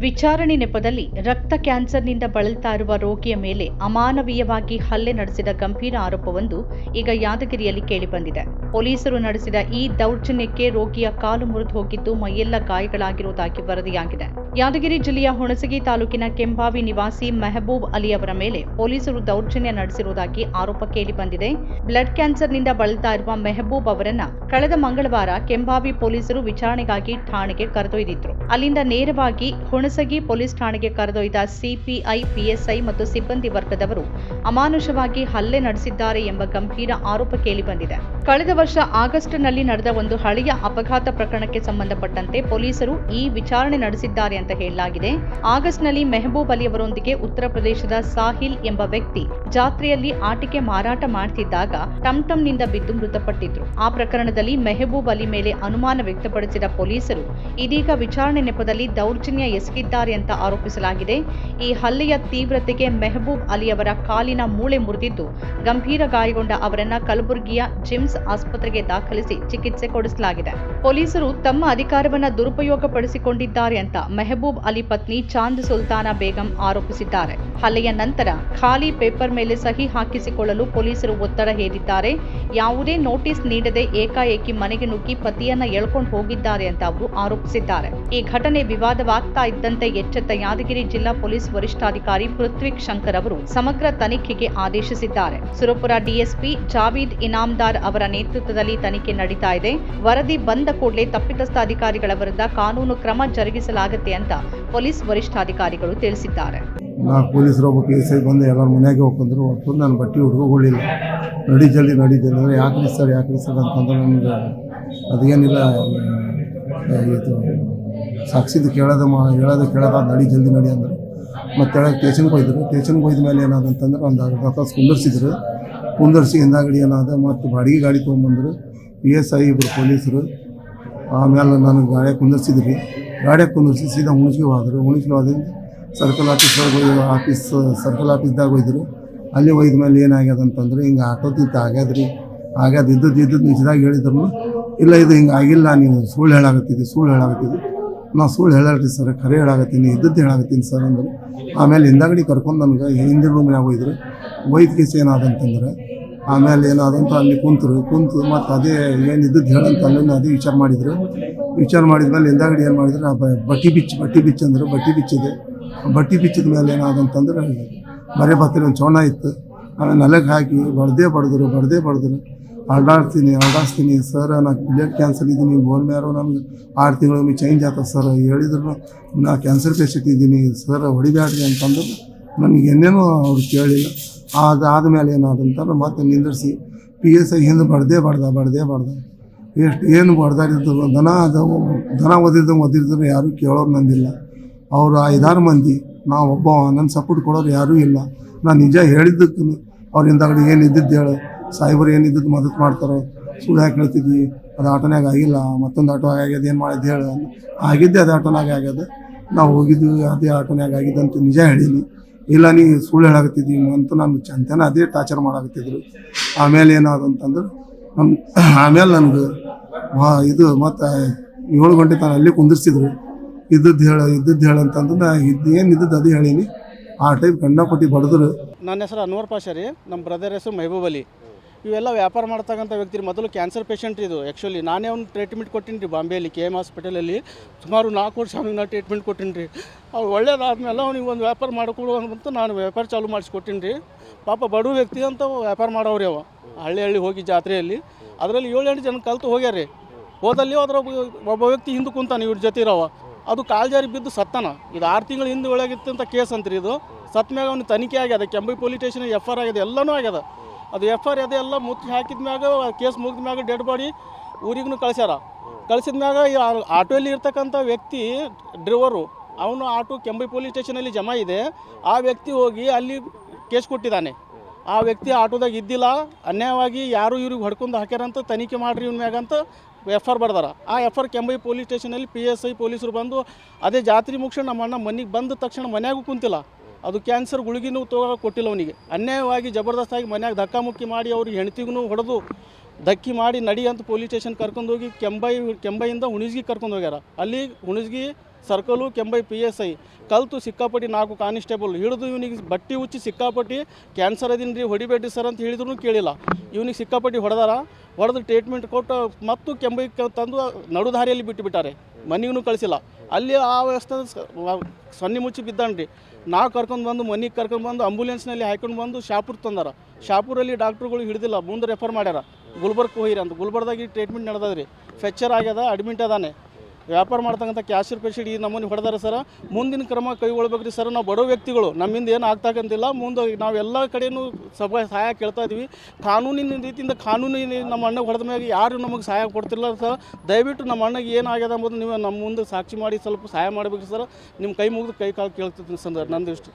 ವಿಚಾರಣೆ ನೆಪದಲ್ಲಿ ರಕ್ತ ಕ್ಯಾನ್ಸರ್ನಿಂದ ಬಳಲ್ತಾ ಇರುವ ರೋಗಿಯ ಮೇಲೆ ಅಮಾನವೀಯವಾಗಿ ಹಲ್ಲೆ ನಡೆಸಿದ ಗಂಭೀರ ಆರೋಪವೊಂದು ಈಗ ಯಾದಗಿರಿಯಲ್ಲಿ ಕೇಳಿಬಂದಿದೆ. ಪೊಲೀಸರು ನಡೆಸಿದ ಈ ದೌರ್ಜನ್ಯಕ್ಕೆ ರೋಗಿಯ ಕಾಲು ಮುರಿದು ಹೋಗಿದ್ದು ಮೈಯೆಲ್ಲ ಗಾಯಗಳಾಗಿರುವುದಾಗಿ ವರದಿಯಾಗಿದೆ. ಯಾದಗಿರಿ ಜಿಲ್ಲೆಯ ಹುಣಸಗಿ ತಾಲೂಕಿನ ಕೆಂಭಾವಿ ನಿವಾಸಿ ಮೆಹಬೂಬ್ ಅಲಿ ಅವರ ಮೇಲೆ ಪೊಲೀಸರು ದೌರ್ಜನ್ಯ ನಡೆಸಿರುವುದಾಗಿ ಆರೋಪ ಕೇಳಿಬಂದಿದೆ. ಬ್ಲಡ್ ಕ್ಯಾನ್ಸರ್ನಿಂದ ಬಳಲ್ತಾ ಇರುವ ಮೆಹಬೂಬ್ ಅವರನ್ನ ಕಳೆದ ಮಂಗಳವಾರ ಕೆಂಭಾವಿ ಪೊಲೀಸರು ವಿಚಾರಣೆಗಾಗಿ ಠಾಣೆಗೆ ಕರೆದೊಯ್ದಿದ್ರು. ಅಲ್ಲಿಂದ ನೇರವಾಗಿ ಹುಣಸಗಿ ಪೊಲೀಸ್ ಠಾಣೆಗೆ ಕರೆದೊಯ್ದ ಸಿಪಿಐ, ಪಿಎಸ್ಐ ಮತ್ತು ಸಿಬ್ಬಂದಿ ವರ್ಗದವರು ಅಮಾನುಷವಾಗಿ ಹಲ್ಲೆ ನಡೆಸಿದ್ದಾರೆ ಎಂಬ ಗಂಭೀರ ಆರೋಪ ಕೇಳಿಬಂದಿದೆ. ಕಳೆದ ವರ್ಷ ಆಗಸ್ಟ್ನಲ್ಲಿ ನಡೆದ ಒಂದು ಹಳೆಯ ಅಪಘಾತ ಪ್ರಕರಣಕ್ಕೆ ಸಂಬಂಧಪಟ್ಟಂತೆ ಪೊಲೀಸರು ಈ ವಿಚಾರಣೆ ನಡೆಸಿದ್ದಾರೆ ಅಂತ ಹೇಳಲಾಗಿದೆ. ಆಗಸ್ಟ್ನಲ್ಲಿ ಮೆಹಬೂಬ್ ಅಲಿ ಅವರೊಂದಿಗೆ ಉತ್ತರ ಪ್ರದೇಶದ ಸಾಹಿಲ್ ಎಂಬ ವ್ಯಕ್ತಿ ಜಾತ್ರೆಯಲ್ಲಿ ಆಟಿಕೆ ಮಾರಾಟ ಮಾಡ್ತಿದ್ದಾಗ ಟಂಟಂನಿಂದ ಬಿದ್ದು ಮೃತಪಟ್ಟಿದ್ರು. ಆ ಪ್ರಕರಣದಲ್ಲಿ ಮೆಹಬೂಬ್ ಅಲಿ ಮೇಲೆ ಅನುಮಾನ ವ್ಯಕ್ತಪಡಿಸಿದ ಪೊಲೀಸರು ಇದೀಗ ವಿಚಾರಣೆ ನೆಪದಲ್ಲಿ ದೌರ್ಜನ್ಯ ಎಸಗಿದ್ದಾರೆ ಅಂತ ಆರೋಪಿಸಲಾಗಿದೆ. ಈ ಹಲ್ಲೆಯ ತೀವ್ರತೆಗೆ ಮೆಹಬೂಬ್ ಅಲಿ ಅವರ ಕಾಲಿನ ಮೂಳೆ ಮುರಿದಿದ್ದು ಗಂಭೀರ ಗಾಯಗೊಂಡ ಅವರನ್ನ ಕಲಬುರಗಿಯ ಜಿಮ್ಸ್ ಆಸ್ಪತ್ರೆಗೆ ದಾಖಲಿಸಿ ಚಿಕಿತ್ಸೆ ಕೊಡಿಸಲಾಗಿದೆ. ಪೊಲೀಸರು ತಮ್ಮ ಅಧಿಕಾರವನ್ನ ದುರುಪಯೋಗಪಡಿಸಿಕೊಂಡಿದ್ದಾರೆ ಅಂತ ಮೆಹಬೂಬ್ ಅಲಿ ಪತ್ನಿ ಚಾಂದ್ ಸುಲ್ತಾನಾ ಬೇಗಂ ಆರೋಪಿಸಿದ್ದಾರೆ. ಹಲ್ಲೆಯ ನಂತರ ಖಾಲಿ ಪೇಪರ್ ಮೇಲೆ ಸಹಿ ಹಾಕಿಸಿಕೊಳ್ಳಲು ಪೊಲೀಸರು ಒತ್ತಡ ಹೇರಿದ್ದಾರೆ. ಯಾವುದೇ ನೋಟಿಸ್ ನೀಡದೆ ಏಕಾಏಕಿ ಮನೆಗೆ ನುಗ್ಗಿ ಪತಿಯನ್ನ ಎಳ್ಕೊಂಡು ಹೋಗಿದ್ದಾರೆ ಅಂತ ಅವರು ಆರೋಪಿಸಿದ್ದಾರೆ. ಈ ಘಟನೆ ವಿವಾದವಾಗ್ತಾ ಇದ್ದಂತೆ ಎಚ್ಚೆತ್ತ ಯಾದಗಿರಿ ಜಿಲ್ಲಾ ಪೊಲೀಸ್ ವರಿಷ್ಠಾಧಿಕಾರಿ ಪೃಥ್ವಿಕ್ ಶಂಕರ್ ಅವರು ಸಮಗ್ರ ತನಿಖೆಗೆ ಆದೇಶಿಸಿದ್ದಾರೆ. ಸುರಪುರ ಡಿಎಸ್ಪಿ ಜಾವೀದ್ ಇನಾಮ್ದಾರ್ ಅವರ ನೇತೃತ್ವದಲ್ಲಿ ತನಿಖೆ ನಡೀತಾ ಇದೆ. ವರದಿ ಬಂದ ಕೂಡಲೇ ತಪ್ಪಿತಸ್ಥ ಅಧಿಕಾರಿಗಳ ವಿರುದ್ಧ ಕಾನೂನು ಕ್ರಮ ಜರುಗಿಸಲಾಗುತ್ತೆ ಅಂತ ಪೊಲೀಸ್ ವರಿಷ್ಠಾಧಿಕಾರಿಗಳು ತಿಳಿಸಿದ್ದಾರೆ. ಪೊಲೀಸರು ಒಬ್ಬ PSI ಬಂದು ಎಲ್ಲರ ಮನೆಯಾಗೆ ಹೋಗ್ಕೊಂಡ್ರು. ಹೊತ್ತು ನಾನು ಬಟ್ಟೆ ಹುಡುಗಲಿಲ್ಲ, ನಡಿ ಜಲ್ದಿ ಅಂದರೆ ಯಾಕ್ರಿ ಸರ್ ಅಂತಂದ್ರೆ ನನಗೆ ಅದೇನಿಲ್ಲ, ಇದು ಸಾಕ್ಷಿದು ಕೇಳೋದು ನಡಿ ಜಲ್ದಿ ಅಂದ್ರೆ ಮತ್ತೆ ಸ್ಟೇಷನ್ಗೆ ಹೋಯ್ದ ಮೇಲೆ ಏನಾದಂತಂದ್ರೆ ಒಂದು ಅರ್ಧ ತಾಸು ಕುಂದರ್ಸಿ ಹಿಂದಾಗಡಿ ಏನಾದ ಮತ್ತು ಬಾಡಿಗೆ ಗಾಡಿ ತೊಗೊಂಬಂದರು PSI ಇಬ್ಬರು ಪೊಲೀಸರು. ಆಮೇಲೆ ನನಗೆ ಗಾಡಿಯಾಗ ಕುಂದರ್ಸಿ ಸೀದಾ ಹುಣಸ್ಗೆ ಹೋದ್ರಿಂದ ಸರ್ಕಲ್ ಆಫೀಸ್ದಾಗ ಹೋಯ್ದರು. ಅಲ್ಲಿ ಹೋಯ್ದ ಮೇಲೆ ಏನಾಗ್ಯದ ಅಂತಂದ್ರೆ ಹಿಂಗೆ ಆಟೋದಿಂದ ಆಗ್ಯದ ಇದ್ದದ್ದು ನಿಜದಾಗ ಹೇಳಿದ್ರು. ಇಲ್ಲ ಇದು ಹಿಂಗೆ ಆಗಿಲ್ಲ, ನೀವು ಸುಳ್ಳು ಹೇಳಾಕತ್ತಿದ್ದಿ. ನಾನು ಸುಳ್ಳು ಹೇಳಲ್ರಿ ಸರ್, ಖರೆ ಹೇಳಾಕತ್ತೀನಿ, ಇದ್ದದ್ದು ಹೇಳಾಕತ್ತೀನಿ ಸರ್ ಅಂದ್ರೆ. ಆಮೇಲೆ ಹಿಂದಾಗಡಿ ಕರ್ಕೊಂಡು ನನಗೆ ಹಿಂದಿನ ರೂಮ್ನಾಗ ಒಯ್ದ ಕೇಸ್ ಏನಾದಂತಂದ್ರೆ ಆಮೇಲೆ ಏನಾದಂತ ಅಲ್ಲಿ ಕುಂತು ಮತ್ತು ಅದೇ ಏನು ಇದ್ದದ್ದು ಹೇಳಂತ ಅದೇ ವಿಚಾರ ಮಾಡಿದ್ಮೇಲೆ ಹಿಂದಾಗಡಿ ಏನು ಮಾಡಿದ್ರೆ ಬಟ್ಟಿ ಬಿಚ್ಚ ಅಂದ್ರೆ ಬಟ್ಟಿ ಬಿಚ್ಚಿದ ಮೇಲೆ ಏನಾದಂತಂದ್ರೆ ಬರೇ ಬತ್ತಿರ ಒಂದು ಚೋಣ ಇತ್ತು. ಆಮೇಲೆ ನೆಲಕ್ಕೆ ಹಾಕಿ ಬಡ್ದೇ ಬಡ್ದರು ಅಲ್ಡಾಡ್ಸ್ತೀನಿ ಸರ್, ನಾನು ಬ್ಲಡ್ ಕ್ಯಾನ್ಸರ್ ಇದ್ದೀನಿ, ಬೋನ್ ಮ್ಯಾರೋ ನನಗೆ 6 ತಿಂಗಳು ಚೇಂಜ್ ಆಗ್ತದೆ ಸರ್. ಹೇಳಿದ್ರು ನಾ ಕ್ಯಾನ್ಸರ್ ಪೇಷಂಟ್ ಇದ್ದೀನಿ ಸರ್, ಹೊಡಿಬ್ಯಾಡ್ರಿ ಅಂತಂದ್ರೆ ನನಗೆ ಏನೇನೋ ಅವ್ರು ಕೇಳಿಲ್ಲ. ಆದಮೇಲೆ ಏನಾದಂತಾರೆ ಮತ್ತೆ ನಿಂದಿರಿಸಿ PSI ಹಿಂದೆ ಬಡ್ದೇ ಬಡ್ದ ಏನು ಬಡ್ದಾರಿದ್ರು. ದನ ಒದಿದ್ರು ಯಾರೂ ಕೇಳೋರು ನಂದಿಲ್ಲ. ಅವರು 5-6 ಮಂದಿ, ನಾವು ಒಬ್ಬ ನನ್ನ ಸಪೋರ್ಟ್ ಕೊಡೋರು ಯಾರೂ ಇಲ್ಲ. ನಾನು ನಿಜ ಹೇಳಿದ್ದಕ್ಕೆ ಅವ್ರಿಂದ ಏನಿದ್ದದ್ದು ಹೇಳು, ಸಾಯಿಬರು ಏನಿದ್ದದ್ದು ಮದತ್ ಮಾಡ್ತಾರೆ, ಸುಳ್ಳು ಯಾಕೆ ಹೇಳ್ತಿದ್ವಿ, ಅದು ಆಟೋನಾಗ ಆಗಿಲ್ಲ, ಮತ್ತೊಂದು ಆಟೋ ಆಗ್ಯದ, ಏನು ಮಾಡಿದ್ದು ಹೇಳು. ಆಗಿದ್ದೆ ಅದೇ ಆಟೋನಾಗ ಆಗ್ಯದ, ನಾವು ಹೋಗಿದ್ವಿ ಅದೇ ಆಟೋನಾಗ ಆಗಿದ್ದಂತ ನಿಜ ಹೇಳೀನಿ. ಇಲ್ಲ ನೀ ಸುಳ್ಳು ಹೇಳಾಕತ್ತಿದ್ವಿ ಅಂತ ನಾನು ಚಂತನ ಅದೇ ಟಾರ್ಚರ್ ಮಾಡಾಕತ್ತಿದ್ರು. ಆಮೇಲೆ ಏನಾದಂತಂದ್ರೆ ಆಮೇಲೆ ನನಗೆ ಇದು ಮತ್ತು 7 ಗಂಟೆ ತಾನು ಅಲ್ಲೇ ಕುಂದಿರ್ಸಿದ್ರು. ಇದ್ದದ್ದು ಹೇಳು ಅಂತಂದ್ರೆ ನಾ ಏನು ಇದ್ದದ್ದು ಅದೇ ಹೇಳೀನಿ. ಆ ಟೈಪ್ ಕಂಡಪಟ್ಟಿ ಬಡಿದ್ರು. ನನ್ನ ಹೆಸರು ಅನ್ವರ್ ಪಾಷಾ ರೀ, ನಮ್ಮ ಬ್ರದರ್ ಹೆಸರು ಮೆಹಬೂಬ್ ಅಲಿ. ಇವೆಲ್ಲ ವ್ಯಾಪಾರ ಮಾಡ್ತಕ್ಕಂಥ ವ್ಯಕ್ತಿ. ಮೊದಲು ಕ್ಯಾನ್ಸರ್ ಪೇಷಂಟ್ ಇದು. ಆ್ಯಕ್ಚುಲಿ ನಾನೇ ಒಂದು ಟ್ರೀಟ್ಮೆಂಟ್ ಕೊಟ್ಟಿನಿ ರೀ ಬಾಂಬೆಯಲ್ಲಿ KM ಹಾಸ್ಪಿಟಲಲ್ಲಿ. ಸುಮಾರು 4 ವರ್ಷ ಅವ್ನಿಗೆ ನಾನು ಟ್ರೀಟ್ಮೆಂಟ್ ಕೊಟ್ಟಿನಿ ರೀ. ಅವ್ರು ಒಳ್ಳೇದಾದ್ಮೇಲೆ ಅವ್ನಿಗೆ ಒಂದು ವ್ಯಾಪಾರ ಮಾಡಿಕೊಡು ಅಂತ ನಾನು ವ್ಯಾಪಾರ ಚಾಲೂ ಮಾಡಿಸ್ಕೊಟ್ಟಿನಿ ರೀ. ಪಾಪ ಬಡವ ವ್ಯಕ್ತಿ ಅಂತ ವ್ಯಾಪಾರ ಮಾಡೋವ್ರಿ ಅವ. ಹಳ್ಳಿ ಹೋಗಿ ಜಾತ್ರೆಯಲ್ಲಿ ಅದರಲ್ಲಿ 7-8 ಜನ ಕಲ್ತು ಹೋಗ್ಯಾರ. ಹೋದಲ್ಲಿ ಅದ್ರ ಒಬ್ಬ ವ್ಯಕ್ತಿ ಹಿಂದೆ ಕುಂತಾನೆ ಇವ್ರ ಜೊತೆ ಇರೋವ. ಅದು ಕಾಲ್ಜಾರಿ ಬಿದ್ದು ಸತ್ತಾನ. ಇದು 6 ತಿಂಗಳು ಹಿಂದೆ ಒಳಗಿತ್ತಂತ ಕೇಸ್ ಅಂತ್ರಿ. ಇದು ಸತ್ತ ಮ್ಯಾಗ ಅವ್ನು ತನಿಖೆ ಆಗ್ಯದ, ಕೆಂಭಾವಿ ಪೊಲೀಸ್ ಸ್ಟೇಷನ್ FR ಆಗ್ಯದ, ಎಲ್ಲನೂ ಆಗ್ಯದ. ಅದು FR ಅದೆಲ್ಲ ಮುಚ್ಚಿ ಹಾಕಿದ ಮ್ಯಾಗ ಕೇಸ್ ಮುಗಿದ ಮ್ಯಾಗ ಡೆಡ್ ಬಾಡಿ ಊರಿಗೂ ಕಳಿಸಿದ ಮ್ಯಾಗ ಆಟೋಯಲ್ಲಿ ಇರ್ತಕ್ಕಂಥ ವ್ಯಕ್ತಿ ಡ್ರೈವರು ಅವನು ಆಟೋ ಕೆಂಭಾವಿ ಪೊಲೀಸ್ ಸ್ಟೇಷನಲ್ಲಿ ಜಮಾ ಇದೆ. ಆ ವ್ಯಕ್ತಿ ಹೋಗಿ ಅಲ್ಲಿ ಕೇಸ್ ಕೊಟ್ಟಿದ್ದಾನೆ. ಆ ವ್ಯಕ್ತಿ ಆಟೋದಾಗ ಇದ್ದಿಲ್ಲ, ಅನ್ಯಾಯವಾಗಿ ಯಾರು ಇವ್ರಿಗೆ ಹೊಡ್ಕೊಂಡು ಹಾಕ್ಯಾರಂತ ತನಿಖೆ ಮಾಡಿರಿ ಇವ್ನ ಮ್ಯಾಗ ಅಂತ FR ಬರ್ದಾರ. ಆ FR ಕೆಂಭಾವಿ ಪೊಲೀಸ್ ಸ್ಟೇಷನಲ್ಲಿ PSI ಪೊಲೀಸರು ಬಂದು ಅದೇ ಜಾತ್ರೆ ಮುಗಿಸ್ಕೊಂಡು ನಮ್ಮ ಅಣ್ಣ ಮನೆಗೆ ಬಂದ ತಕ್ಷಣ ಮನ್ಯಾಗೂ ಕುಂತಿಲ್ಲ. ಅದು ಕ್ಯಾನ್ಸರ್ ಗುಳಿಗಿನೂ ಕೊಟ್ಟಿಲ್ಲ ಅವನಿಗೆ. ಅನ್ಯಾಯವಾಗಿ ಜಬರ್ದಸ್ತಾಗಿ ಮನ್ಯಾಗ ಧಕ್ಕಾಮುಕ್ಕಿ ಮಾಡಿ ಅವ್ರಿಗೆ ಹೆಂಡ್ತಿಗೂ ಹೊಡೆದು ಧಕ್ಕಿ ಮಾಡಿ ನಡಿ ಅಂತ ಪೊಲೀಸ್ ಸ್ಟೇಷನ್ ಕರ್ಕೊಂಡೋಗಿ ಕೆಂಬೈಯಿಂದ ಹುಣಸ್ಗಿ ಕರ್ಕೊಂಡು ಹೋಗ್ಯಾರ. ಅಲ್ಲಿ ಹುಣಸ್ಗಿ ಸರ್ಕಲು ಕೆಂಬೈ PSI ಕಲ್ತು ಸಿಕ್ಕಾಪಟ್ಟಿ 4 ಕಾನಿಸ್ಟೇಬಲ್ ಹಿಡಿದು ಇವನಿಗೆ ಬಟ್ಟೆ ಹುಚ್ಚಿ ಸಿಕ್ಕಾಪಟ್ಟಿ ಕ್ಯಾನ್ಸರ್ ಅದೀನಿ ರೀ ಹೊಡಿಬೇಡ್ರಿ ಸರ್ ಅಂತ ಹೇಳಿದ್ರು ಕೇಳಿಲ್ಲ. ಇವನಿಗೆ ಸಿಕ್ಕಾಪಟ್ಟಿ ಹೊಡೆದು ಟ್ರೀಟ್ಮೆಂಟ್ ಕೊಟ್ಟು ಮತ್ತು ಕೆಂಬೈಗೆ ತಂದು ನಡುದಾರಿಯಲ್ಲಿ ಬಿಟ್ಟುಬಿಟ್ಟಾರೆ, ಮನೆಗೂ ಕಳಿಸಿಲ್ಲ. ಅಲ್ಲಿ ಆ ವ್ಯವಸ್ಥೆ ಸೊನ್ನೆ ಮುಚ್ಚಿ ಬಿದ್ದಾನ್ರಿ. ನಾವು ಕರ್ಕೊಂಡು ಮನೆಗೆ ಕರ್ಕೊಂಡ್ಬಂದು ಆಂಬುಲೆನ್ಸ್ನಲ್ಲಿ ಹಾಕೊಂಡು ಬಂದು ಶಾಪುರ್ ತಂದಾರ. ಶಾಪುರಲ್ಲಿ ಡಾಕ್ಟ್ರುಗಳು ಹಿಡಿದಿಲ್ಲ, ಮುಂದೆ ರೆಫರ್ ಮಾಡ್ಯಾರ, ಗುಲ್ಬರ್ಗಕ್ಕೆ ಹೋಗಿರಿ ಅಂತ. ಗುಲ್ಬರ್ಗದಾಗಿ ಟ್ರೀಟ್ಮೆಂಟ್ ನಡೆದದ್ರಿ, ಫ್ರ್ಯಾಕ್ಚರ್ ಆಗ್ಯದ, ಅಡ್ಮಿಟ್ ಅದಾನೆ. ವ್ಯಾಪಾರ ಮಾಡ್ತಕ್ಕಂಥ ಕ್ಯಾಶಿಯರ್ ಪೇಷಂಟ್ ಈ ನಮ್ಮನ್ನು ಹೊಡೆದಾರೆ ಸರ್. ಮುಂದಿನ ಕ್ರಮ ಕೈಗೊಳ್ಬೇಕ್ರಿ ಸರ್. ನಾವು ಬಡೋ ವ್ಯಕ್ತಿಗಳು, ನಮ್ಮಿಂದ ಏನು ಆಗ್ತಕ್ಕಂತಿಲ್ಲ. ಮುಂದೆ ನಾವೆಲ್ಲ ಕಡೆಯೂ ಸಹಾಯ ಕೇಳ್ತಾ ಇದ್ದೀವಿ. ಕಾನೂನಿನ ರೀತಿಯಿಂದ ನಮ್ಮ ಅಣ್ಣಗೆ ಹೊಡೆದ ಮೇಲೆ ಯಾರು ನಮಗೆ ಸಹಾಯ ಕೊಡ್ತಿಲ್ಲ ಸರ್. ದಯವಿಟ್ಟು ನಮ್ಮ ಅಣ್ಣಗೆ ಏನಾಗ್ಯದ ಅಂಬೋದು ನೀವು ನಮ್ಮ ಮುಂದೆ ಸಾಕ್ಷಿ ಮಾಡಿ ಸ್ವಲ್ಪ ಸಹಾಯ ಮಾಡಬೇಕು ಸರ್. ನಿಮ್ಮ ಕೈ ಮುಗಿದು ಕೈ ಕಾಲು ಕೇಳ್ತಿದ್ದೀನಿ ಸರ್. ನಂದು ಇಷ್ಟು.